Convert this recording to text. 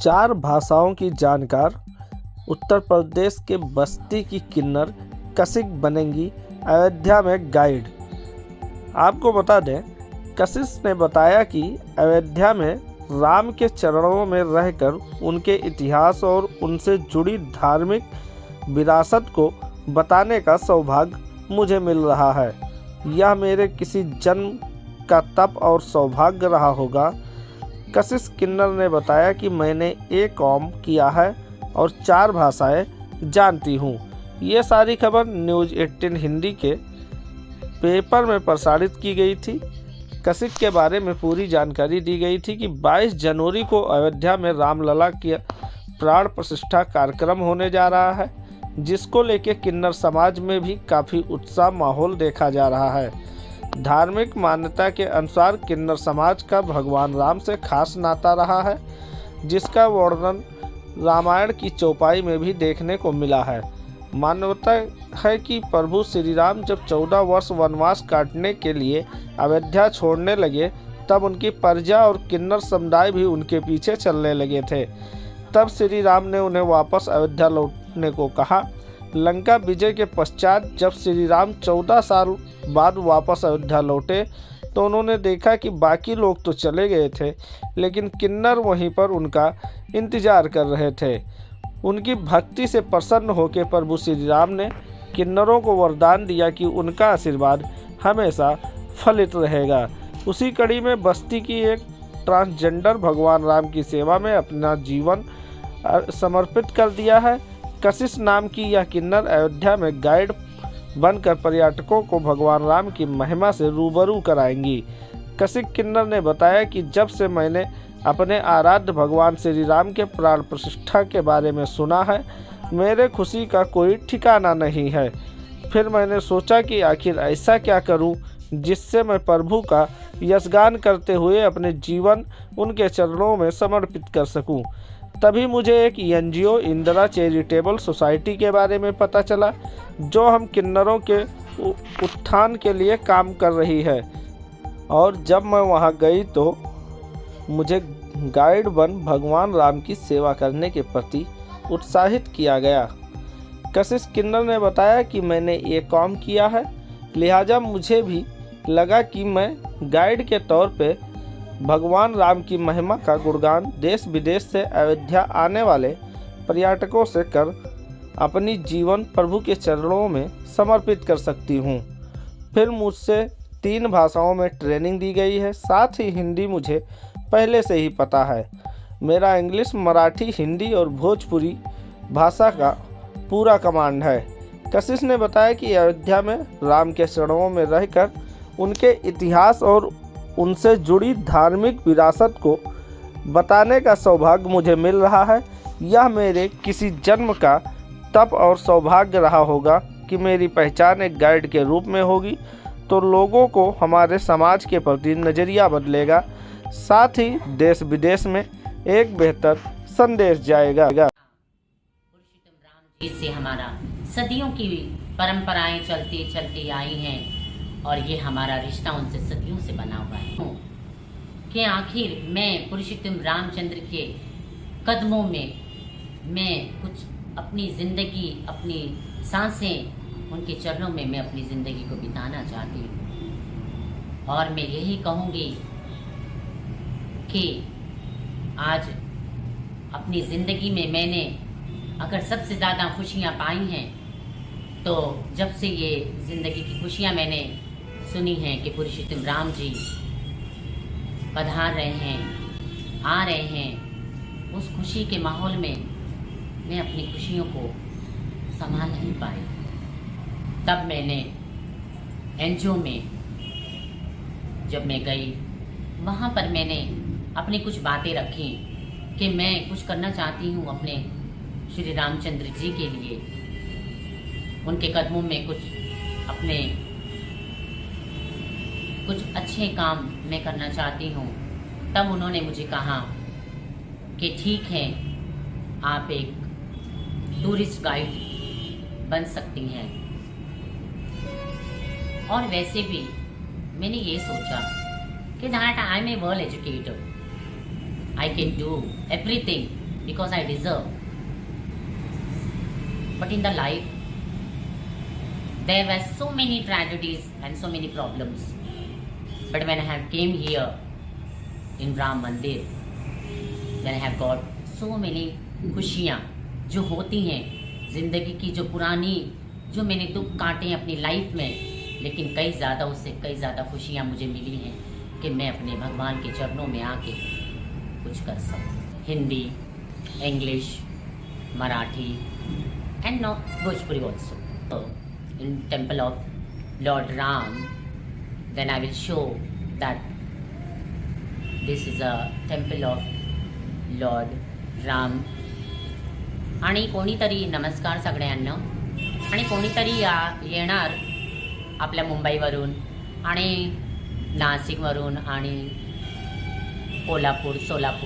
4 भाषाओं की जानकार उत्तर प्रदेश के बस्ती की किन्नर कशिश बनेंगी अयोध्या में गाइड। आपको बता दें, कशिश ने बताया कि अयोध्या में राम के चरणों में रहकर उनके इतिहास और उनसे जुड़ी धार्मिक विरासत को बताने का सौभाग्य मुझे मिल रहा है। यह मेरे किसी जन्म का तप और सौभाग्य रहा होगा। कशिश किन्नर ने बताया कि मैंने कॉम किया है और 4 भाषाएं जानती हूँ। ये सारी खबर न्यूज़ 18 हिंदी के पेपर में प्रसारित की गई थी। कशिश के बारे में पूरी जानकारी दी गई थी कि 22 जनवरी को अयोध्या में रामलला की प्राण प्रतिष्ठा कार्यक्रम होने जा रहा है, जिसको लेकर किन्नर समाज में भी काफ़ी उत्साह माहौल देखा जा रहा है। धार्मिक मान्यता के अनुसार किन्नर समाज का भगवान राम से खास नाता रहा है, जिसका वर्णन रामायण की चौपाई में भी देखने को मिला है। मान्यता है कि प्रभु श्री राम जब 14 वर्ष वनवास काटने के लिए अयोध्या छोड़ने लगे, तब उनकी प्रजा और किन्नर समुदाय भी उनके पीछे चलने लगे थे। तब श्री राम ने उन्हें वापस अयोध्या लौटने को कहा। लंका विजय के पश्चात जब श्री राम 14 साल बाद वापस अयोध्या लौटे, तो उन्होंने देखा कि बाकी लोग तो चले गए थे, लेकिन किन्नर वहीं पर उनका इंतजार कर रहे थे। उनकी भक्ति से प्रसन्न होकर प्रभु श्री राम ने किन्नरों को वरदान दिया कि उनका आशीर्वाद हमेशा फलित रहेगा। उसी कड़ी में बस्ती की एक ट्रांसजेंडर भगवान राम की सेवा में अपना जीवन समर्पित कर दिया है। कशिश नाम की यह किन्नर अयोध्या में गाइड बनकर पर्यटकों को भगवान राम की महिमा से रूबरू कराएंगी। कशिश किन्नर ने बताया कि जब से मैंने अपने आराध्य भगवान श्री राम के प्राण प्रतिष्ठा के बारे में सुना है, मेरे खुशी का कोई ठिकाना नहीं है। फिर मैंने सोचा कि आखिर ऐसा क्या करूं जिससे मैं प्रभु का यशगान करते हुए अपने जीवन उनके चरणों में समर्पित कर सकूं। तभी मुझे एक NGO इंदिरा चैरिटेबल सोसाइटी के बारे में पता चला, जो हम किन्नरों के उत्थान के लिए काम कर रही है। और जब मैं वहां गई तो मुझे गाइड बन भगवान राम की सेवा करने के प्रति उत्साहित किया गया। कशिश किन्नर ने बताया कि मैंने कॉम किया है, लिहाजा मुझे भी लगा कि मैं गाइड के तौर पे भगवान राम की महिमा का गुणगान देश विदेश से अयोध्या आने वाले पर्यटकों से कर अपनी जीवन प्रभु के चरणों में समर्पित कर सकती हूँ। फिर मुझसे 3 भाषाओं में ट्रेनिंग दी गई है, साथ ही हिंदी मुझे पहले से ही पता है। मेरा इंग्लिश, मराठी, हिंदी और भोजपुरी भाषा का पूरा कमांड है। कशिश ने बताया कि अयोध्या में राम के चरणों में रहकर उनके इतिहास और उनसे जुड़ी धार्मिक विरासत को बताने का सौभाग्य मुझे मिल रहा है। यह मेरे किसी जन्म का तप और सौभाग्य रहा होगा कि मेरी पहचान एक गाइड के रूप में होगी, तो लोगों को हमारे समाज के प्रति नज़रिया बदलेगा, साथ ही देश विदेश में एक बेहतर संदेश जाएगा। पुरुषोत्तम राम जी से हमारा सदियों की परंपराएं चलती चलती आई हैं, और ये हमारा रिश्ता उनसे सदियों से बना हुआ है कि आखिर मैं पुरुषोत्तम रामचंद्र के कदमों में मैं कुछ अपनी ज़िंदगी, अपनी सांसें उनके चरणों में मैं अपनी ज़िंदगी को बिताना चाहती हूँ। और मैं यही कहूँगी कि आज अपनी ज़िंदगी में मैंने अगर सबसे ज़्यादा खुशियाँ पाई हैं, तो जब से ये ज़िंदगी की खुशियाँ मैंने सुनी हैं कि पुरुषोत्तम राम जी पधार रहे हैं, आ रहे हैं, उस खुशी के माहौल में मैं अपनी खुशियों को संभाल नहीं पाई। तब मैंने NGO में जब मैं गई, वहाँ पर मैंने अपनी कुछ बातें रखी कि मैं कुछ करना चाहती हूँ अपने श्री रामचंद्र जी के लिए, उनके कदमों में कुछ अच्छे काम मैं करना चाहती हूँ। तब उन्होंने मुझे कहा कि ठीक है, आप एक टूरिस्ट गाइड बन सकती हैं। और वैसे भी मैंने ये सोचा कि that I am a well educated, I can do everything because I deserve. But in the life, there were so many tragedies and so many problems. But when I have came here in Ram Mandir, then I have got so many खुशियाँ जो होती हैं ज़िंदगी की, जो पुरानी, जो मैंने दुख काटे अपनी लाइफ में, लेकिन कई ज़्यादा, उससे कई ज़्यादा खुशियाँ मुझे मिली हैं कि मैं अपने भगवान के चरणों में आके कुछ कर सकूँ. Hindi, English, Marathi and no Bhojpuri also. So, in temple of Lord Ram, then I will show that this is a temple of Lord Ram. आणि कोणीतरी, नमस्कार सगळ्यांना, आणि कोणीतरी येणार आपल्या मुंबईवरून आणि नाशिकवरून आणि कोल्हापूर, सोलापूर